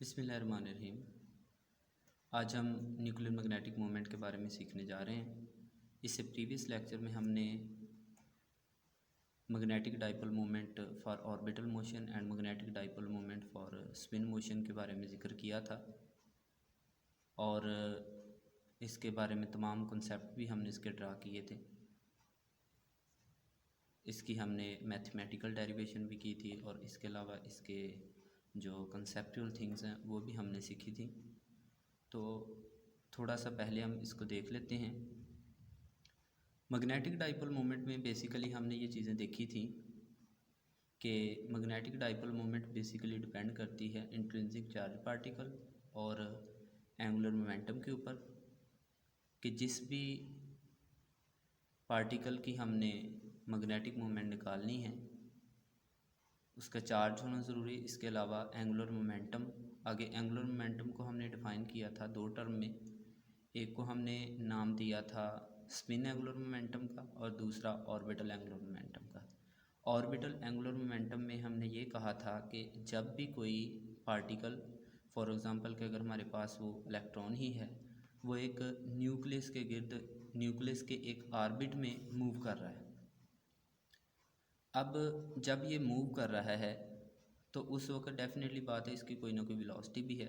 बिस्मिल्लाहिर्रहमानिर्रहीम। आज हम न्यूक्लियर मैग्नेटिक मोमेंट के बारे में सीखने जा रहे हैं। इससे प्रीवियस लेक्चर में हमने magnetic dipole moment for orbital motion and magnetic dipole moment for spin motion के बारे में ज़िक्र किया था और इसके बारे में तमाम कॉन्सेप्ट भी हमने इसके ड्रा किए थे। इसकी हमने मैथमेटिकल डेरिवेशन भी की थी और इसके अलावा इसके जो कंसेप्चुअल थिंग्स हैं वो भी हमने सीखी थी। तो थोड़ा सा पहले हम इसको देख लेते हैं। मैग्नेटिक डाइपोल मोमेंट में बेसिकली हमने ये चीज़ें देखी थी कि magnetic dipole moment basically depend करती है इंट्रिंसिक चार्ज पार्टिकल और एंगुलर मोमेंटम के ऊपर, कि जिस भी पार्टिकल की हमने मैग्नेटिक मोमेंट निकालनी है उसका चार्ज होना ज़रूरी है। इसके अलावा एंगुलर मोमेंटम, आगे एंगुलर मोमेंटम को हमने डिफ़ाइन किया था दो टर्म में। एक को हमने नाम दिया था स्पिन एंगुलर मोमेंटम का और दूसरा ऑर्बिटल एंगुलर मोमेंटम का। ऑर्बिटल एंगुलर मोमेंटम में हमने ये कहा था कि जब भी कोई पार्टिकल, फॉर एग्ज़ाम्पल कि अगर हमारे पास वो इलेक्ट्रॉन ही है, वो एक न्यूक्लियस के गिर्द, न्यूक्लियस के एक ऑर्बिट में मूव कर रहा है। अब जब ये मूव कर रहा है तो उस वक्त डेफिनेटली बात है इसकी कोई ना कोई वेलोसिटी भी है,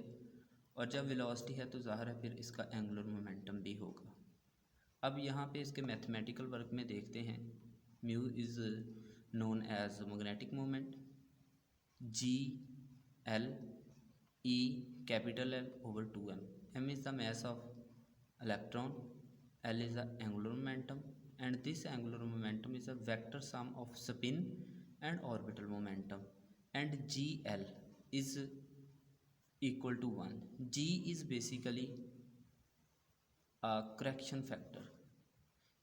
और जब वेलोसिटी है तो ज़ाहिर है फिर इसका एंगुलर मोमेंटम भी होगा। अब यहाँ पे इसके मैथमेटिकल वर्क में देखते हैं। Mu is known as magnetic moment, G L E capital L over 2m। m is the mass of electron, l is the angular momentum, and this angular momentum is a vector sum of spin and orbital momentum, and gl is equal to 1. g is basically a correction factor,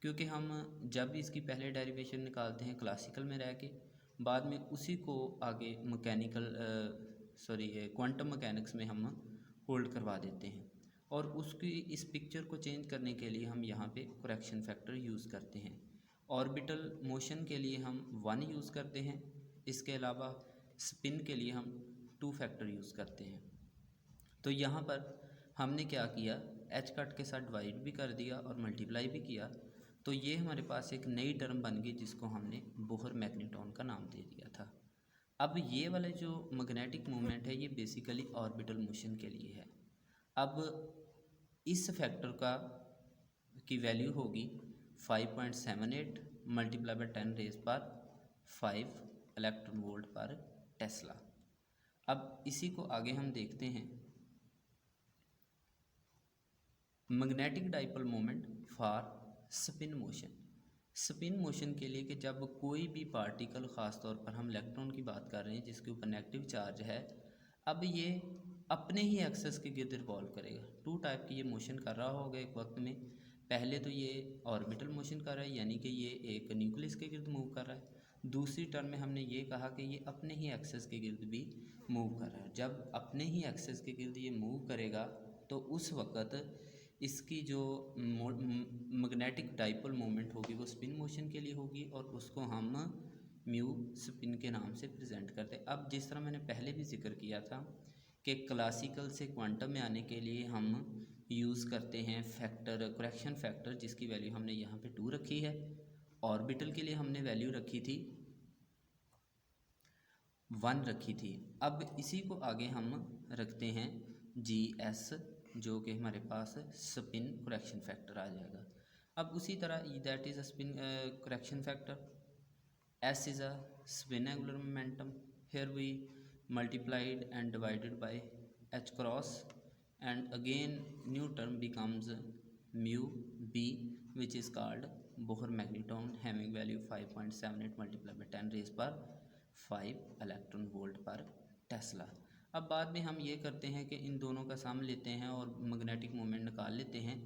क्योंकि हम जब इसकी पहले derivation निकालते हैं classical में रह के, बाद में उसी को आगे क्वांटम मैकेनिक्स में हम होल्ड करवा देते हैं, और उसकी इस पिक्चर को चेंज करने के लिए हम यहाँ पे करेक्शन फैक्टर यूज़ करते हैं। ऑर्बिटल मोशन के लिए हम 1 यूज़ करते हैं, इसके अलावा स्पिन के लिए हम 2 फैक्टर यूज़ करते हैं। तो यहाँ पर हमने क्या किया, एच कट के साथ डिवाइड भी कर दिया और मल्टीप्लाई भी किया, तो ये हमारे पास एक नई टर्म बन गई जिसको हमने बोहर मैग्नेट्रॉन का नाम दे दिया था। अब ये वाले जो मैग्नेटिक मोमेंट है ये बेसिकली ऑर्बिटल मोशन के लिए है। अब इस फैक्टर का की वैल्यू होगी 5.78 मल्टीप्लाई बाय 10⁵ इलेक्ट्रॉन वोल्ट पर टेस्ला। अब इसी को आगे हम देखते हैं। Magnetic dipole moment for spin motion. Spin motion के लिए कि जब कोई भी पार्टिकल, ख़ास तौर पर हम इलेक्ट्रॉन की बात कर रहे हैं जिसके ऊपर नेगेटिव चार्ज है, अब ये अपने ही एक्सेस के गिर्द रिवॉल्व करेगा। 2 टाइप की ये मोशन कर रहा होगा एक वक्त में। पहले तो ये ऑर्बिटल मोशन कर रहा है, यानी कि ये एक न्यूक्लियस के गिर्द मूव कर रहा है। दूसरी टर्म में हमने ये कहा कि ये अपने ही एक्सेस के गिर्द भी मूव कर रहा है। जब अपने ही एक्सेस के गिर्द ये मूव करेगा तो उस वक़्त इसकी जो मैग्नेटिक डाइपोल मोमेंट होगी वो स्पिन मोशन के लिए होगी, और उसको हम म्यू स्पिन के नाम से प्रेजेंट करते हैं। अब जिस तरह मैंने पहले भी जिक्र किया था कि क्लासिकल से क्वांटम में आने के लिए हम यूज़ करते हैं फैक्टर, करेक्शन फैक्टर, जिसकी वैल्यू हमने यहाँ पे 2 रखी है। ऑर्बिटल के लिए हमने वैल्यू रखी थी 1 रखी थी। अब इसी को आगे हम रखते हैं GS, जो कि हमारे पास स्पिन करेक्शन फैक्टर आ जाएगा। अब उसी तरह that is a spin correction factor, S is a spin angular momentum, here we multiplied and divided by h cross, and again new term becomes mu b, which is called Bohr magnetron, having value 5.78 multiplied by 10⁵ electron volt पर Tesla. अब बाद में हम ये करते हैं कि इन दोनों का सम लेते हैं और मैग्नेटिक मोमेंट निकाल लेते हैं,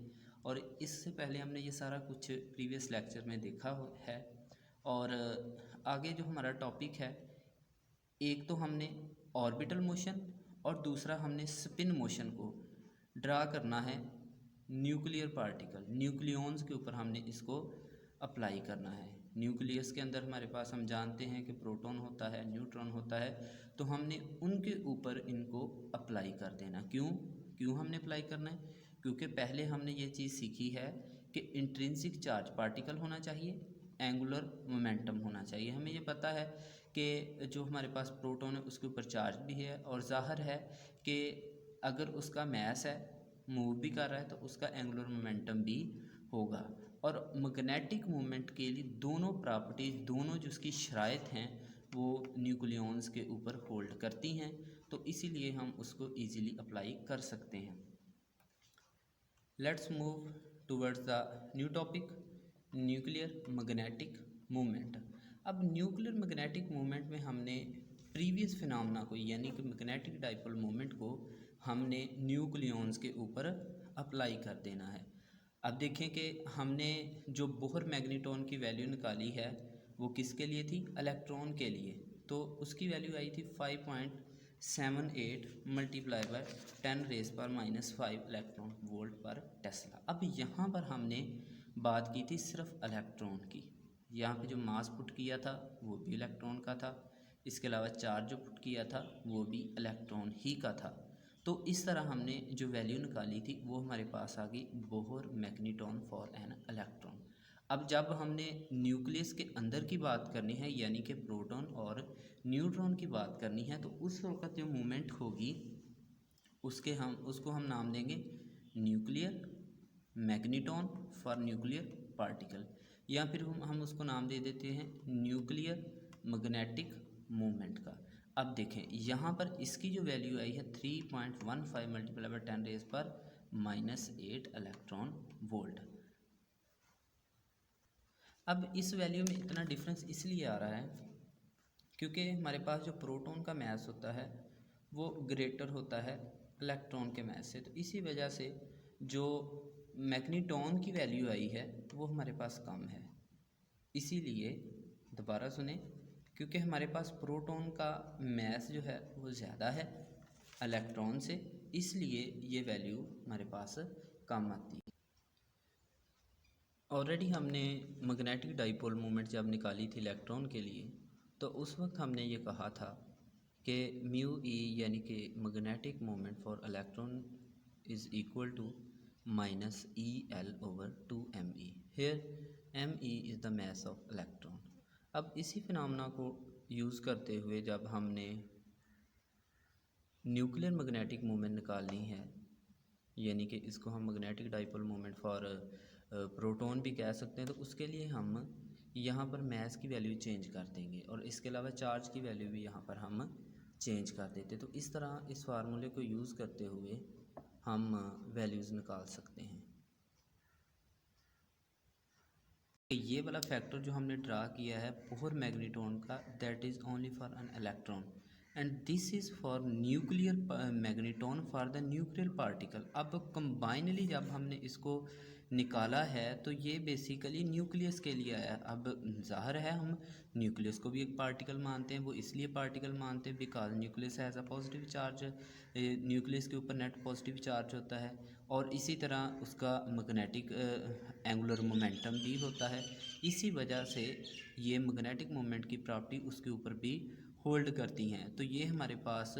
और इससे पहले हमने ये सारा कुछ प्रीवियस लेक्चर में देखा है। और आगे जो हमारा टॉपिक है, एक तो हमने ऑर्बिटल मोशन और दूसरा हमने स्पिन मोशन को ड्रा करना है न्यूक्लियर पार्टिकल, न्यूक्लियॉन्स के ऊपर हमने इसको अप्लाई करना है। न्यूक्लियस के अंदर हमारे पास हम जानते हैं कि प्रोटॉन होता है, न्यूट्रॉन होता है, तो हमने उनके ऊपर इनको अप्लाई कर देना। क्यों हमने अप्लाई करना है? क्योंकि पहले हमने ये चीज़ सीखी है कि इंट्रिंसिक चार्ज पार्टिकल होना चाहिए, एंगुलर मोमेंटम होना चाहिए। हमें ये पता है कि जो हमारे पास प्रोटॉन है उसके ऊपर चार्ज भी है, और ज़ाहिर है कि अगर उसका मैस है, मूव भी कर रहा है, तो उसका एंगुलर मोमेंटम भी होगा। और मैग्नेटिक मोमेंट के लिए दोनों प्रॉपर्टीज, दोनों जो उसकी शराइत हैं वो न्यूक्लियॉन्स के ऊपर होल्ड करती हैं, तो इसीलिए हम उसको इजीली अप्लाई कर सकते हैं। Let's move towards the new topic, nuclear magnetic movement. अब न्यूक्लियर मैग्नेटिक मूवमेंट में हमने प्रीवियस फिनोमेना को, यानी कि मैग्नेटिक डाइपोल मूवमेंट को, हमने न्यूक्लियॉन्स के ऊपर अप्लाई कर देना है। अब देखें कि हमने जो बोहर मैग्नेटॉन की वैल्यू निकाली है वो किसके लिए थी? इलेक्ट्रॉन के लिए। तो उसकी वैल्यू आई थी 5.78 मल्टीप्लाई बाय 10⁻⁻5 इलेक्ट्रॉन वोल्ट पर टेस्ला। अब यहाँ पर हमने बात की थी सिर्फ इलेक्ट्रॉन की। यहाँ पे जो मास पुट किया था वो भी इलेक्ट्रॉन का था, इसके अलावा चार्ज जो पुट किया था वो भी इलेक्ट्रॉन ही का था। तो इस तरह हमने जो वैल्यू निकाली थी वो हमारे पास आ गई Bohr magneton for an electron. अब जब हमने न्यूक्लियस के अंदर की बात करनी है, यानी कि प्रोटॉन और न्यूट्रॉन की बात करनी है, तो उस वक्त जो मूवमेंट होगी उसको हम नाम देंगे nuclear magneton for nuclear particle, या फिर हम उसको नाम दे देते हैं न्यूक्लियर मैग्नेटिक मूवमेंट का। अब देखें यहाँ पर इसकी जो वैल्यू आई है 3.15 मल्टीप्लाई बाय 10⁻⁻8 इलेक्ट्रॉन वोल्ट। अब इस वैल्यू में इतना डिफरेंस इसलिए आ रहा है क्योंकि हमारे पास जो प्रोटॉन का मैस होता है वो ग्रेटर होता है इलेक्ट्रॉन के मैस से, तो इसी वजह से जो मैग्नेटॉन की वैल्यू आई है वो हमारे पास कम है। इसीलिए दोबारा सुने, क्योंकि हमारे पास प्रोटॉन का मैस जो है वो ज़्यादा है इलेक्ट्रॉन से, इसलिए ये वैल्यू हमारे पास कम आती है। ऑलरेडी हमने मैग्नेटिक डाइपोल मोमेंट जब निकाली थी इलेक्ट्रॉन के लिए, तो उस वक्त हमने ये कहा था कि म्यू ई यानी कि magnetic moment for electron is equal to -EL/2me। Here me is the mass of electron. अब इसी फिनोमेना को यूज़ करते हुए जब हमने न्यूक्लियर मैग्नेटिक मूवमेंट निकालनी है, यानी कि इसको हम magnetic dipole movement for proton भी कह सकते हैं, तो उसके लिए हम यहाँ पर मैस की वैल्यू चेंज कर देंगे और इसके अलावा चार्ज की वैल्यू भी यहाँ पर हम चेंज कर देते। तो इस तरह इस फार्मूले को यूज़ करते हुए हम वैल्यूज़ निकाल सकते हैं। ये वाला फैक्टर जो हमने ड्रा किया है बोहर मैग्नेटॉन का, that is only for an electron and this is for nuclear magneton for the nuclear particle. अब कंबाइनली जब हमने इसको निकाला है तो ये बेसिकली न्यूक्लियस के लिए आया। अब ज़ाहिर है हम न्यूक्लियस को भी एक पार्टिकल मानते हैं, वो इसलिए पार्टिकल मानते हैं because nucleus has a positive charge, nucleus के ऊपर नेट पॉजिटिव चार्ज होता है, और इसी तरह उसका मैग्नेटिक एंगुलर मोमेंटम भी होता है। इसी वजह से ये मैग्नेटिक मोमेंट की प्रॉपर्टी उसके ऊपर भी होल्ड करती हैं। तो ये हमारे पास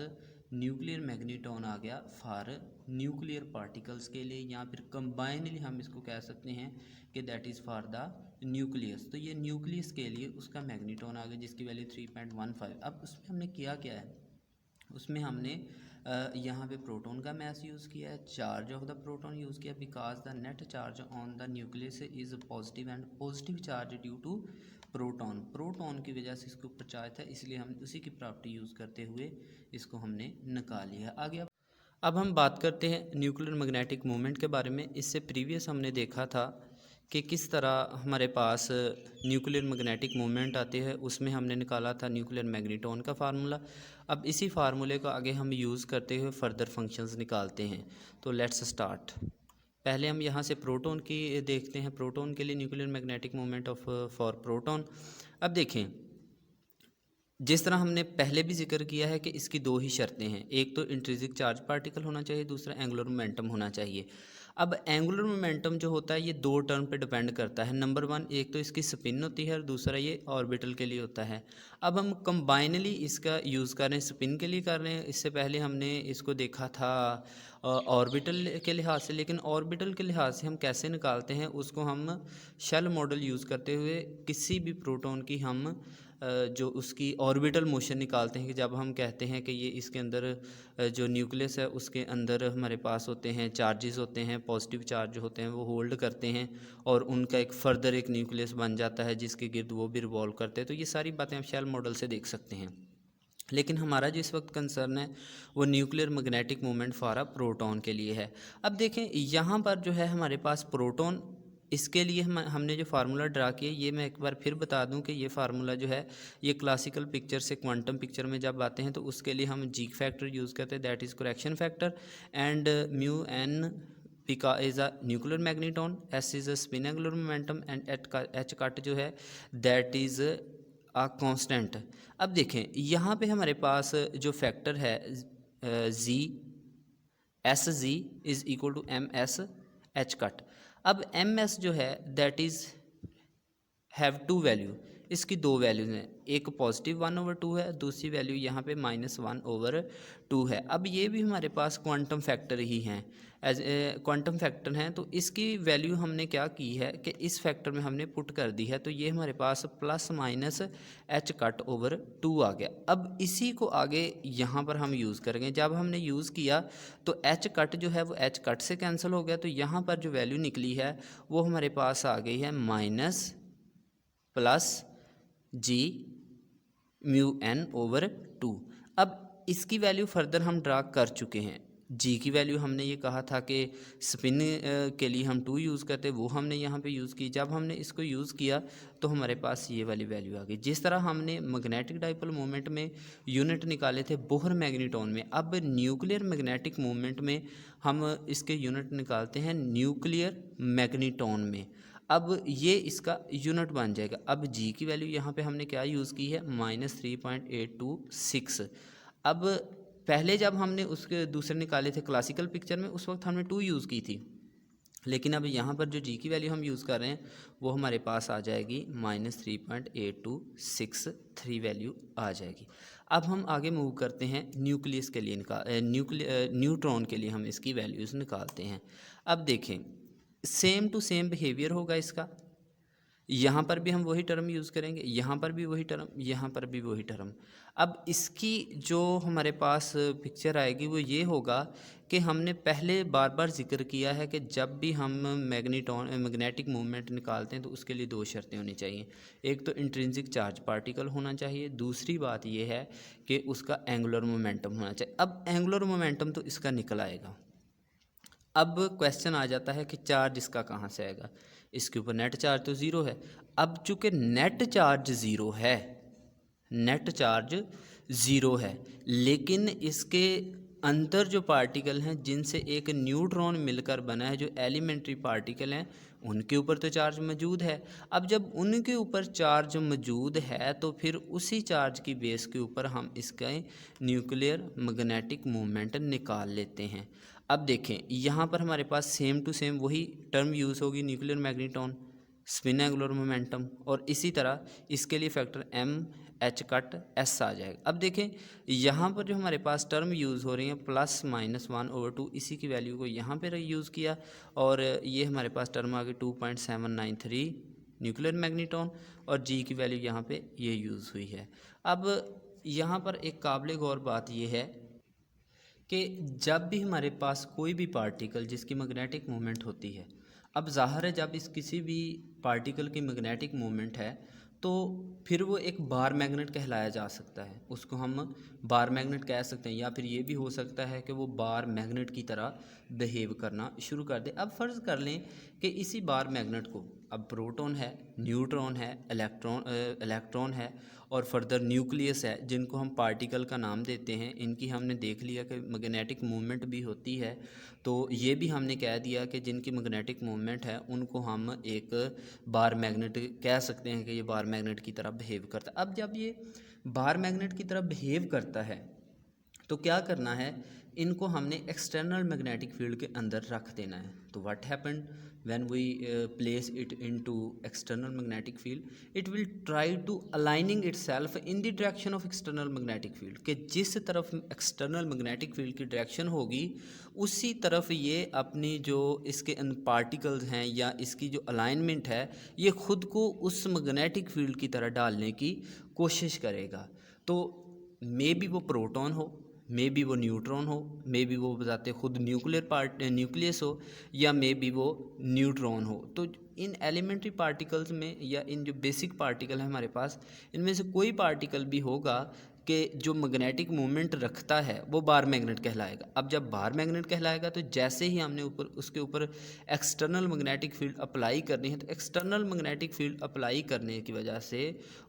न्यूक्लियर मैग्नेटॉन आ गया फॉर न्यूक्लियर पार्टिकल्स के लिए, या फिर कंबाइनली हम इसको कह सकते हैं कि that is for the nucleus. तो ये न्यूक्लियस के लिए उसका मैग्नेटॉन आ गया जिसकी वैल्यू 3.15। अब उसमें हमने किया क्या है, उसमें हमने यहाँ पे प्रोटॉन का मैस यूज़ किया है, charge of the proton use किया because the net charge on the nucleus is positive and positive charge due to proton की वजह से इसके ऊपर चार्ज था, इसलिए हम उसी की प्रॉपर्टी यूज़ करते हुए इसको हमने निकाल लिया। आगे अब हम बात करते हैं न्यूक्लियर मैग्नेटिक मूवमेंट के बारे में। इससे प्रीवियस हमने देखा था कि किस तरह हमारे पास न्यूक्लियर मैग्नेटिक मूवमेंट आते हैं, उसमें हमने निकाला था न्यूक्लियर मैग्नेटॉन का फार्मूला। अब इसी फार्मूले को आगे हम यूज़ करते हुए फर्दर फंक्शंस निकालते हैं। तो लेट्स स्टार्ट। पहले हम यहाँ से प्रोटॉन की देखते हैं। प्रोटॉन के लिए nuclear magnetic movement of for proton. अब देखें जिस तरह हमने पहले भी जिक्र किया है कि इसकी दो ही शर्तें हैं, एक तो इंट्रिंसिक चार्ज पार्टिकल होना चाहिए, दूसरा एंगुलर मोमेंटम होना चाहिए। अब एंगुलर मोमेंटम जो होता है ये दो टर्म पे डिपेंड करता है। नंबर वन, एक तो इसकी स्पिन होती है और दूसरा ये ऑर्बिटल के लिए होता है। अब हम कंबाइनली इसका यूज़ कर रहे हैं, स्पिन के लिए कर रहे हैं। इससे पहले हमने इसको देखा था ऑर्बिटल के लिहाज से, लेकिन ऑर्बिटल के लिहाज से हम कैसे निकालते हैं उसको हम शेल मॉडल यूज़ करते हुए किसी भी प्रोटॉन की हम जो उसकी ऑर्बिटल मोशन निकालते हैं कि जब हम कहते हैं कि ये इसके अंदर जो न्यूक्लियस है उसके अंदर हमारे पास होते हैं चार्जेस होते हैं, पॉजिटिव चार्ज होते हैं, वो होल्ड करते हैं और उनका एक फर्दर एक न्यूक्लियस बन जाता है जिसके गिर्द वो भी रिवॉल्व करते हैं। तो ये सारी बातें आप शेल मॉडल से देख सकते हैं। लेकिन हमारा जो इस वक्त कंसर्न है वो nuclear magnetic moment for a proton के लिए है। अब देखें यहाँ पर जो है हमारे पास प्रोटॉन, इसके लिए हमने जो फार्मूला ड्रा किया, ये मैं एक बार फिर बता दूं कि ये फार्मूला जो है ये क्लासिकल पिक्चर से क्वांटम पिक्चर में जब आते हैं तो उसके लिए हम जी फैक्टर यूज़ करते हैं, that is correction factor, and mu N पिका is a nuclear magneton, S is a spin angular momentum, and H cut जो है दैट इज़ आ कांस्टेंट। अब देखें यहाँ पे हमारे पास जो फैक्टर है G S G is equal to M S H cut. अब एम एस जो है that is have two value, इसकी दो वैल्यूज़ हैं, एक पॉजिटिव 1/2 है, दूसरी वैल्यू यहाँ पे -1/2 है। अब ये भी हमारे पास क्वांटम फैक्टर ही हैं, एज क्वांटम फैक्टर हैं, तो इसकी वैल्यू हमने क्या की है कि इस फैक्टर में हमने पुट कर दी है, तो ये हमारे पास ±H/2 आ गया। अब इसी को आगे यहाँ पर हम यूज़ करेंगे। जब हमने यूज़ किया तो एच कट जो है वो एच कट से कैंसिल हो गया, तो यहाँ पर जो वैल्यू निकली है वो हमारे पास आ गई है -+G μn/2। अब इसकी वैल्यू फर्दर हम ड्रा कर चुके हैं। जी की वैल्यू हमने ये कहा था कि स्पिन के लिए हम 2 यूज़ करते, वो हमने यहाँ पे यूज़ की। जब हमने इसको यूज़ किया तो हमारे पास ये वाली वैल्यू आ गई। जिस तरह हमने मैग्नेटिक डाइपोल मोमेंट में यूनिट निकाले थे बोहर मैग्नेटॉन में, अब न्यूक्लियर मैग्नेटिक मोमेंट में हम इसके यूनिट निकालते हैं न्यूक्लियर मैग्नेटॉन में। अब ये इसका यूनिट बन जाएगा। अब जी की वैल्यू यहाँ पे हमने क्या यूज़ की है, -3.826। अब पहले जब हमने उसके दूसरे निकाले थे क्लासिकल पिक्चर में उस वक्त हमने 2 यूज़ की थी, लेकिन अब यहाँ पर जो जी की वैल्यू हम यूज़ कर रहे हैं वो हमारे पास आ जाएगी -3.8263 वैल्यू आ जाएगी। अब हम आगे मूव करते हैं न्यूक्लियस के लिए, न्यूट्रॉन के लिए हम इसकी वैल्यूज़ निकालते हैं। अब देखें सेम टू सेम बिहेवियर होगा इसका, यहाँ पर भी हम वही टर्म यूज़ करेंगे, यहाँ पर भी वही टर्म, यहाँ पर भी वही टर्म। अब इसकी जो हमारे पास पिक्चर आएगी वो ये होगा कि हमने पहले बार बार जिक्र किया है कि जब भी हम मैग्नेटिक मूवमेंट निकालते हैं तो उसके लिए दो शर्तें होनी चाहिए, एक तो इंट्रिंसिक चार्ज पार्टिकल होना चाहिए, दूसरी बात ये है कि उसका एंगुलर मोमेंटम होना चाहिए। अब एंगुलर मोमेंटम तो इसका निकल आएगा। अब क्वेश्चन आ जाता है कि चार्ज इसका कहाँ से आएगा, इसके ऊपर नेट चार्ज तो ज़ीरो है। अब चूँकि नेट चार्ज ज़ीरो है, नेट चार्ज ज़ीरो है, लेकिन इसके अंदर जो पार्टिकल हैं जिनसे एक न्यूट्रॉन मिलकर बना है, जो एलिमेंट्री पार्टिकल हैं, उनके ऊपर तो चार्ज मौजूद है। अब जब उनके ऊपर चार्ज मौजूद है तो फिर उसी चार्ज की बेस के ऊपर हम इसका न्यूक्लियर मैग्नेटिक मूवमेंट निकाल लेते हैं। अब देखें यहाँ पर हमारे पास सेम टू सेम वही टर्म यूज़ होगी, nuclear magneton, spin angular momentum, और इसी तरह इसके लिए factor M H cut S आ जाएगा। अब देखें यहाँ पर जो हमारे पास टर्म यूज़ हो रही है +-1/2, इसी की वैल्यू को यहाँ पर यूज़ किया और ये हमारे पास टर्म आ गई 2.793 न्यूक्लियर मैग्नेटॉन, और जी की वैल्यू यहाँ पे ये यूज़ हुई है। अब यहाँ पर एक काबिल गौर बात ये है कि जब भी हमारे पास कोई भी पार्टिकल जिसकी मैग्नेटिक मूवमेंट होती है, अब ज़ाहिर है जब इस किसी भी पार्टिकल की मैग्नेटिक मूवमेंट है तो फिर वो एक बार मैग्नेट कहलाया जा सकता है, उसको हम बार मैग्नेट कह सकते हैं, या फिर ये भी हो सकता है कि वो बार मैग्नेट की तरह बिहेव करना शुरू कर दे। अब फ़र्ज़ कर लें कि इसी बार मैग्नेट को, अब प्रोटॉन है, न्यूट्रॉन है, इलेक्ट्रॉन है और फर्दर न्यूक्लियस है, जिनको हम पार्टिकल का नाम देते हैं, इनकी हमने देख लिया कि मैग्नेटिक मूवमेंट भी होती है, तो ये भी हमने कह दिया कि जिनकी मैग्नेटिक मूवमेंट है उनको हम एक बार मैग्नेट कह सकते हैं कि ये बार मैग्नेट की तरह बिहेव करता है। अब जब ये बार मैग्नेट की तरह बिहेव करता है, तो क्या करना है, इनको हमने एक्सटर्नल मैग्नेटिक फील्ड के अंदर रख देना है। तो what happened when we place it into external magnetic field, it will try to aligning itself in the direction of external magnetic field, कि जिस तरफ एक्सटर्नल मैग्नेटिक फील्ड की डायरेक्शन होगी उसी तरफ ये अपनी जो इसके पार्टिकल्स हैं या इसकी जो अलाइनमेंट है ये खुद को उस मैग्नेटिक फील्ड की तरह डालने की कोशिश करेगा। तो मे बी वो प्रोटॉन हो, मे बी वो न्यूट्रॉन हो, मे बी वो बताते खुद न्यूक्लियस हो, या मे बी वो न्यूट्रॉन हो। तो इन एलिमेंट्री पार्टिकल्स में या इन जो बेसिक पार्टिकल है हमारे पास, इनमें से कोई पार्टिकल भी होगा कि जो मैग्नेटिक मोमेंट रखता है वो बार मैग्नेट कहलाएगा। अब जब बार मैग्नेट कहलाएगा तो जैसे ही हमने ऊपर उसके ऊपर एक्सटर्नल मैग्नेटिक फील्ड अप्लाई करनी है, तो एक्सटर्नल मैग्नेटिक फील्ड अप्लाई करने की वजह से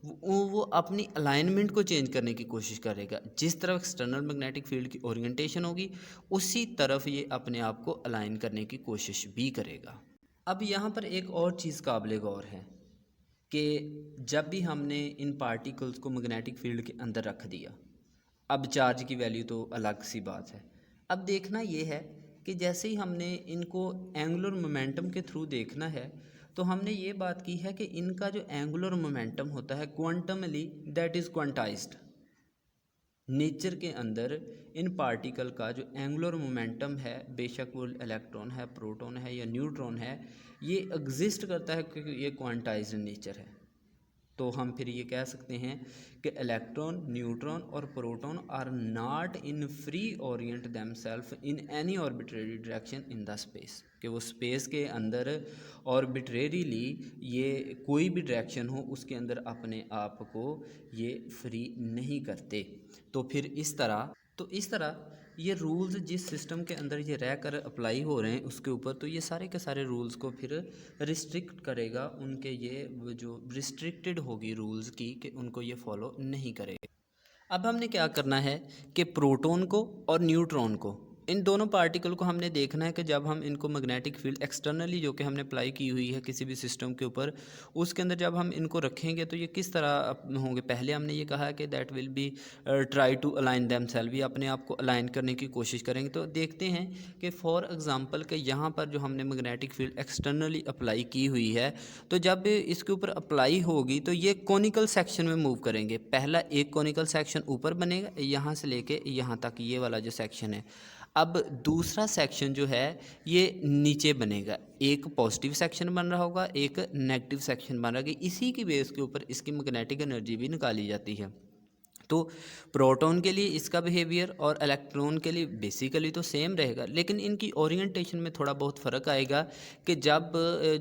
वो अपनी अलाइनमेंट को चेंज करने की कोशिश करेगा। जिस तरफ एक्सटर्नल मैग्नेटिक फील्ड की ओरिएंटेशन होगी उसी तरफ ये अपने आप को अलाइन करने की कोशिश भी करेगा। अब यहाँ पर एक और चीज़ काबिल गौर है कि जब भी हमने इन पार्टिकल्स को मैग्नेटिक फील्ड के अंदर रख दिया, अब चार्ज की वैल्यू तो अलग सी बात है। अब देखना ये है कि जैसे ही हमने इनको एंगुलर मोमेंटम के थ्रू देखना है, तो हमने ये बात की है कि इनका जो एंगुलर मोमेंटम होता है क्वांटमली दैट इज़ क्वांटाइज्ड। नेचर के अंदर इन पार्टिकल का जो एंगुलर मोमेंटम है, बेशक वो इलेक्ट्रॉन है, प्रोटॉन है या न्यूट्रॉन है, ये एग्जिस्ट करता है क्योंकि ये क्वांटाइज्ड नेचर है। तो हम फिर ये कह सकते हैं कि इलेक्ट्रॉन, न्यूट्रॉन और proton are not in free orient themselves in any arbitrary direction in the space, कि वो स्पेस के अंदर ऑर्बिट्रेरीली ये कोई भी डायरेक्शन हो उसके अंदर अपने आप को ये फ्री नहीं करते। तो फिर इस तरह ये रूल्स जिस सिस्टम के अंदर ये रह कर अप्लाई हो रहे हैं उसके ऊपर, तो ये सारे के सारे रूल्स को फिर रिस्ट्रिक्ट करेगा, उनके ये जो रिस्ट्रिक्टेड होगी रूल्स की कि उनको ये फॉलो नहीं करेगा। अब हमने क्या करना है कि प्रोटॉन को और न्यूट्रॉन को, इन दोनों पार्टिकल को हमने देखना है कि जब हम इनको मैग्नेटिक फील्ड एक्सटर्नली जो कि हमने अप्लाई की हुई है किसी भी सिस्टम के ऊपर, उसके अंदर जब हम इनको रखेंगे तो ये किस तरह होंगे। पहले हमने ये कहा कि that will be try to align them self, ये अपने आप को अलाइन करने की कोशिश करेंगे। तो देखते हैं कि फॉर एग्जांपल कि यहाँ पर जो हमने मैग्नेटिक फील्ड एक्सटर्नली अप्लाई की हुई है, तो जब इसके ऊपर अप्लाई होगी तो ये कॉनिकल सेक्शन में मूव करेंगे। पहला एक कॉनिकल सेक्शन ऊपर बनेगा, यहाँ से लेके यहाँ तक ये वाला जो सेक्शन है। अब दूसरा सेक्शन जो है ये नीचे बनेगा, एक पॉजिटिव सेक्शन बन रहा होगा, एक नेगेटिव सेक्शन बन रहा होगा। इसी की बेस के ऊपर इसकी मैग्नेटिक एनर्जी भी निकाली जाती है। तो प्रोटॉन के लिए इसका बिहेवियर और इलेक्ट्रॉन के लिए बेसिकली तो सेम रहेगा, लेकिन इनकी ओरिएंटेशन में थोड़ा बहुत फ़र्क आएगा कि जब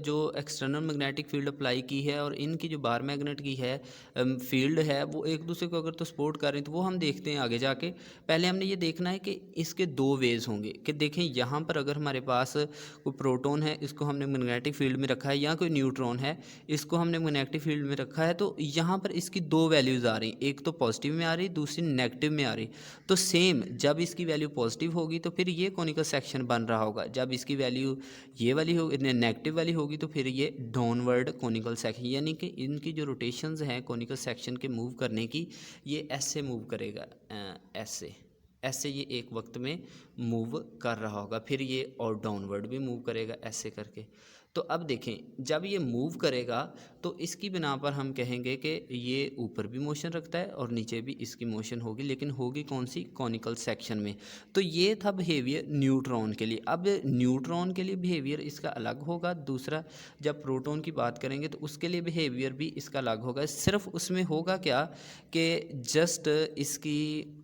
जो एक्सटर्नल मैग्नेटिक फील्ड अप्लाई की है और इनकी जो बार मैग्नेट की है फील्ड है वो एक दूसरे को अगर तो सपोर्ट कर रहे हैं, तो वो हम देखते हैं आगे जाके। पहले हमने ये देखना है कि इसके दो वेज होंगे, कि देखें यहाँ पर अगर हमारे पास कोई प्रोटॉन है, इसको हमने मैग्नेटिक फील्ड में रखा है, या कोई न्यूट्रॉन है, इसको हमने मैग्नेटिक फील्ड में रखा है, तो यहाँ पर इसकी दो वैल्यूज़ आ रही, एक तो पॉजिटिव में आ रही, दूसरी नेगेटिव में आ रही। तो सेम जब इसकी वैल्यू पॉजिटिव होगी तो फिर ये कॉनिकल सेक्शन बन रहा होगा, जब इसकी वैल्यू ये वाली होगी, नेगेटिव वाली होगी, तो फिर ये डाउनवर्ड कॉनिकल सेक्शन, यानी कि इनकी जो रोटेशंस हैं कॉनिकल सेक्शन के मूव करने की, ये ऐसे मूव करेगा, ऐसे ये एक वक्त में मूव कर रहा होगा, फिर ये और डाउनवर्ड भी मूव करेगा ऐसे करके। तो अब देखें जब ये मूव करेगा तो इसकी बिना पर हम कहेंगे कि ये ऊपर भी मोशन रखता है और नीचे भी इसकी मोशन होगी, लेकिन होगी कौन सी, कॉनिकल सेक्शन में। तो ये था बिहेवियर न्यूट्रॉन के लिए। अब न्यूट्रॉन के लिए बिहेवियर इसका अलग होगा। दूसरा, जब प्रोटॉन की बात करेंगे तो उसके लिए बिहेवियर भी इसका अलग होगा। सिर्फ उसमें होगा क्या कि जस्ट इसकी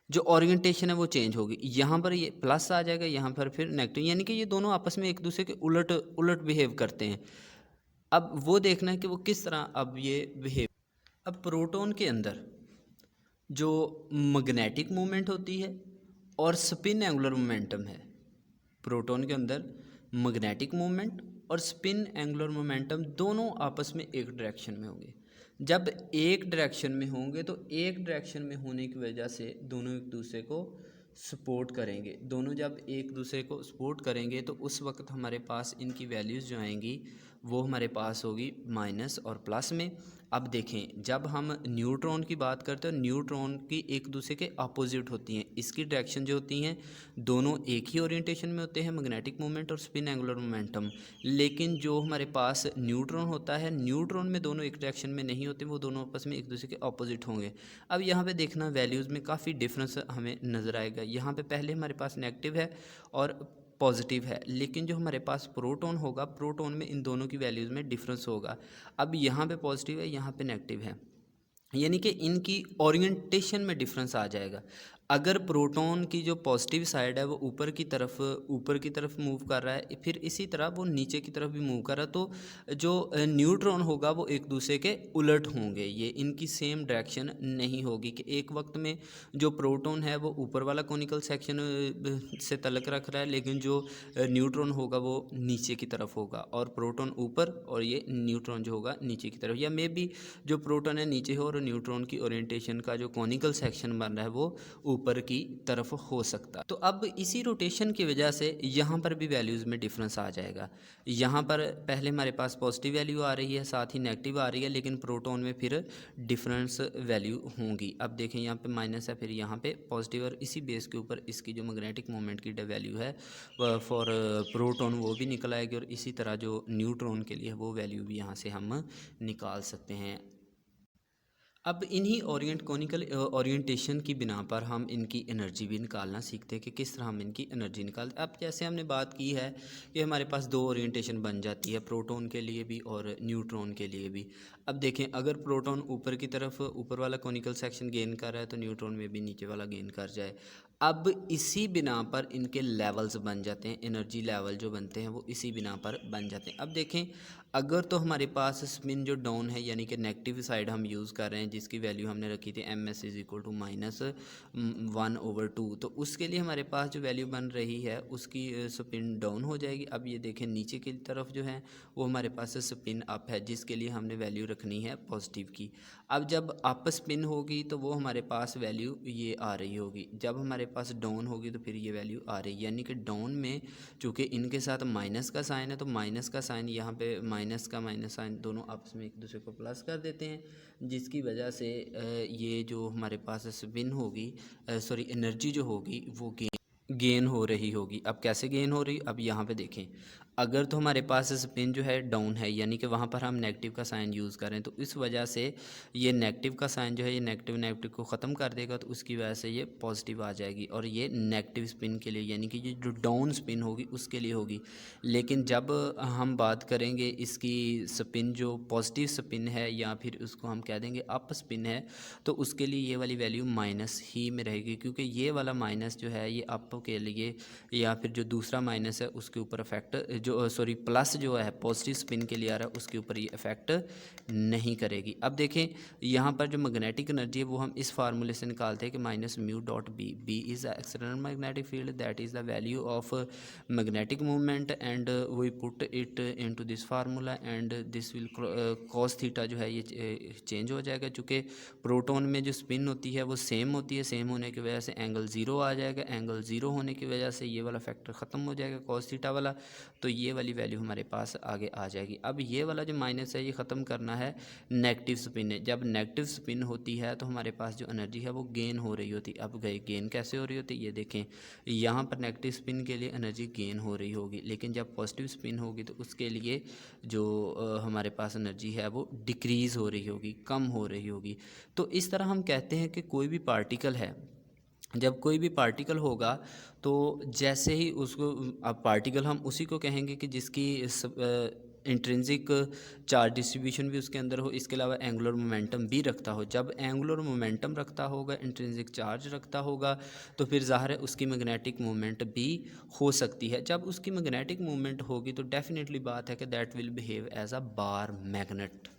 जो ओरिएंटेशन है वो चेंज होगी, यहाँ पर ये प्लस आ जाएगा, यहाँ पर फिर नेगेटिव, यानी कि ये दोनों आपस में एक दूसरे के उलट उलट बिहेव करते हैं। अब वो देखना है कि वो किस तरह अब ये बिहेव। अब प्रोटॉन के अंदर जो मैग्नेटिक मूवमेंट होती है और स्पिन एंगुलर मोमेंटम है, प्रोटॉन के अंदर मैग्नेटिक मूवमेंट और स्पिन एंगुलर मोमेंटम दोनों आपस में एक डायरेक्शन में होंगे। जब एक डायरेक्शन में होंगे तो एक डायरेक्शन में होने की वजह से दोनों एक दूसरे को सपोर्ट करेंगे। दोनों जब एक दूसरे को सपोर्ट करेंगे तो उस वक्त हमारे पास इनकी वैल्यूज़ जो आएंगी वो हमारे पास होगी माइनस और प्लस में। अब देखें, जब हम न्यूट्रॉन की बात करते हैं, न्यूट्रॉन की एक दूसरे के अपोजिट होती हैं, इसकी डायरेक्शन जो होती हैं दोनों एक ही ओरिएंटेशन में होते हैं, मैग्नेटिक मोमेंट और स्पिन एंगुलर मोमेंटम। लेकिन जो हमारे पास न्यूट्रॉन होता है, न्यूट्रॉन में दोनों एक डायरेक्शन में नहीं होते, वो दोनों आपस में एक दूसरे के अपोजिट होंगे। अब यहाँ पे देखना वैल्यूज़ में काफ़ी डिफरेंस हमें नज़र आएगा। यहाँ पे पहले हमारे पास नेगेटिव है और पॉजिटिव है, लेकिन जो हमारे पास प्रोटॉन होगा, प्रोटॉन में इन दोनों की वैल्यूज़ में डिफरेंस होगा। अब यहाँ पे पॉजिटिव है, यहाँ पे नेगेटिव है, यानी कि इनकी ओरिएंटेशन में डिफरेंस आ जाएगा। अगर प्रोटॉन की जो पॉजिटिव साइड है वो ऊपर की तरफ मूव कर रहा है, फिर इसी तरह वो नीचे की तरफ भी मूव कर रहा है, तो जो न्यूट्रॉन होगा वो एक दूसरे के उलट होंगे, ये इनकी सेम डायरेक्शन नहीं होगी कि एक वक्त में जो प्रोटॉन है वो ऊपर वाला कॉनिकल सेक्शन से तलक रख रहा है, लेकिन जो न्यूट्रॉन होगा वो नीचे की तरफ होगा, और प्रोटॉन ऊपर और ये न्यूट्रॉन जो होगा नीचे की तरफ, या मे बी जो प्रोटॉन है नीचे हो और न्यूट्रॉन की ओरिएंटेशन का जो कॉनिकल सेक्शन बन रहा है वो ऊपर की तरफ हो सकता है। तो अब इसी रोटेशन की वजह से यहाँ पर भी वैल्यूज़ में डिफरेंस आ जाएगा। यहाँ पर पहले हमारे पास पॉजिटिव वैल्यू आ रही है, साथ ही नेगेटिव आ रही है, लेकिन प्रोटॉन में फिर डिफरेंस वैल्यू होंगी। अब देखें, यहाँ पे माइनस है, फिर यहाँ पे पॉजिटिव, और इसी बेस के ऊपर इसकी जो मैग्नेटिक मोमेंट की वैल्यू है फॉर प्रोटॉन वो भी निकल आएगी, और इसी तरह जो न्यूट्रॉन के लिए वो वैल्यू भी यहाँ से हम निकाल सकते हैं। अब इन्हीं कॉनिकल ओरिएंटेशन की बिना पर हम इनकी एनर्जी भी निकालना सीखते हैं कि किस तरह हम इनकी एनर्जी निकालते हैं। अब जैसे हमने बात की है कि हमारे पास दो ओरिएंटेशन बन जाती है, प्रोटॉन के लिए भी और न्यूट्रॉन के लिए भी। अब देखें, अगर प्रोटॉन ऊपर की तरफ ऊपर वाला कॉनिकल सेक्शन गेन कर रहा है तो न्यूट्रॉन में भी नीचे वाला गेन कर जाए। अब इसी बिना पर इनके लेवल्स बन जाते हैं, एनर्जी लेवल जो बनते हैं वो इसी बिना पर बन जाते हैं। अब देखें, अगर तो हमारे पास स्पिन जो डाउन है, यानी कि नेगेटिव साइड हम यूज़ कर रहे हैं, जिसकी वैल्यू हमने रखी थी M S is equal to -1/2, तो उसके लिए हमारे पास जो वैल्यू बन रही है उसकी स्पिन डाउन हो जाएगी। अब ये देखें, नीचे की तरफ जो है वो हमारे पास स्पिन अप है, जिसके लिए हमने वैल्यू रखनी है पॉजिटिव की। अब जब अप स्पिन होगी तो वो हमारे पास वैल्यू ये आ रही होगी, जब हमारे पास डाउन होगी तो फिर ये वैल्यू आ रही है। यानी कि डाउन में चूँकि इनके साथ माइनस का साइन है, तो माइनस का साइन यहाँ पे माइनस का माइनस साइन दोनों आपस में एक दूसरे को प्लस कर देते हैं, जिसकी वजह से ये जो हमारे पास स्पिन होगी, सॉरी एनर्जी जो होगी वो गेन हो रही होगी। अब कैसे गेन हो रही, अब यहाँ पे देखें, अगर तो हमारे पास स्पिन जो है डाउन है, यानी कि वहाँ पर हम नेगेटिव का साइन यूज़ करें, तो इस वजह से ये नेगेटिव का साइन जो है ये नेगेटिव नेगेटिव को ख़त्म कर देगा, तो उसकी वजह से ये पॉजिटिव आ जाएगी, और ये नेगेटिव स्पिन के लिए, यानी कि ये जो डाउन स्पिन होगी उसके लिए होगी। लेकिन जब हम बात करेंगे इसकी स्पिन जो पॉजिटिव स्पिन है, या फिर उसको हम कह देंगे अप स्पिन है, तो उसके लिए ये वाली वैल्यू माइनस ही में रहेगी, क्योंकि ये वाला माइनस जो है ये अप के लिए, या फिर जो दूसरा माइनस है उसके ऊपर इफेक्ट, जो सॉरी प्लस जो है पॉजिटिव स्पिन के लिए आ रहा है उसके ऊपर ये इफेक्ट नहीं करेगी। अब देखें, यहाँ पर जो मैग्नेटिक एनर्जी है वो हम इस फार्मूले से निकालते हैं कि -μ.b, B is the external magnetic field, that is the value of magnetic movement, and we put it into this formula, and this will cos theta जो है ये चेंज हो जाएगा, चूँकि प्रोटॉन में जो स्पिन होती है वो सेम होती है, सेम होने की वजह से एंगल ज़ीरो आ जाएगा, एंगल ज़ीरो होने की वजह से ये वाला फैक्टर ख़त्म हो जाएगा कॉस थीटा वाला, तो ये वाली वैल्यू हमारे पास आगे आ जाएगी। अब ये वाला जो माइनस है ये ख़त्म करना है नेगेटिव स्पिन है, जब नेगेटिव स्पिन होती है तो हमारे पास जो एनर्जी है वो गेन हो रही होती। अब गए गेन कैसे हो रही होती, ये देखें, यहाँ पर नेगेटिव स्पिन के लिए एनर्जी गेन हो रही होगी, लेकिन जब पॉजिटिव स्पिन होगी तो उसके लिए जो हमारे पास एनर्जी है वो डिक्रीज़ हो रही होगी, कम हो रही होगी। तो इस तरह हम कहते हैं कि कोई भी पार्टिकल है, जब कोई भी पार्टिकल होगा तो जैसे ही उसको, अब पार्टिकल हम उसी को कहेंगे कि जिसकी इंट्रिंसिक चार्ज डिस्ट्रीब्यूशन भी उसके अंदर हो, इसके अलावा एंगुलर मोमेंटम भी रखता हो। जब एंगुलर मोमेंटम रखता होगा, इंट्रिंसिक चार्ज रखता होगा, तो फिर ज़ाहिर है उसकी मैग्नेटिक मूवमेंट भी हो सकती है। जब उसकी मैग्नेटिक मूवमेंट होगी तो डेफिनेटली बात है कि that will behave as a bar magnet.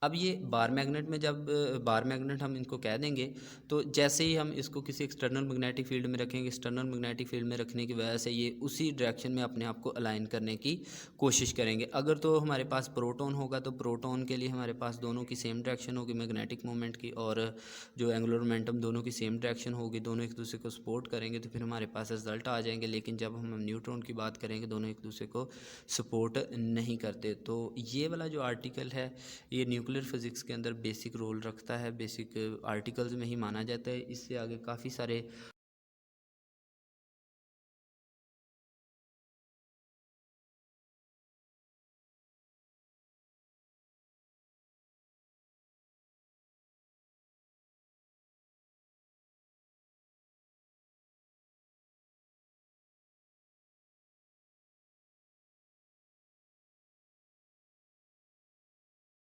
अब ये बार मैग्नेट में जब बार मैग्नेट हम इनको कह देंगे, तो जैसे ही हम इसको किसी एक्सटर्नल मैग्नेटिक फील्ड में रखेंगे, एक्सटर्नल मैग्नेटिक फील्ड में रखने की वजह से ये उसी डायरेक्शन में अपने आप को अलाइन करने की कोशिश करेंगे। अगर तो हमारे पास प्रोटॉन होगा तो प्रोटॉन के लिए हमारे पास दोनों की सेम डायरेक्शन होगी मैग्नेटिक मोमेंट की, और जो एंगुलर मोमेंटम दोनों की सेम डायरेक्शन होगी, दोनों एक दूसरे को सपोर्ट करेंगे, तो फिर हमारे पास रिजल्ट आ जाएंगे। लेकिन जब हम न्यूट्रॉन की बात करेंगे, दोनों एक दूसरे को सपोर्ट नहीं करते। तो ये वाला जो आर्टिकल है ये न्यूक्लियर फिज़िक्स के अंदर बेसिक रोल रखता है, बेसिक आर्टिकल्स में ही माना जाता है। इससे आगे काफ़ी सारे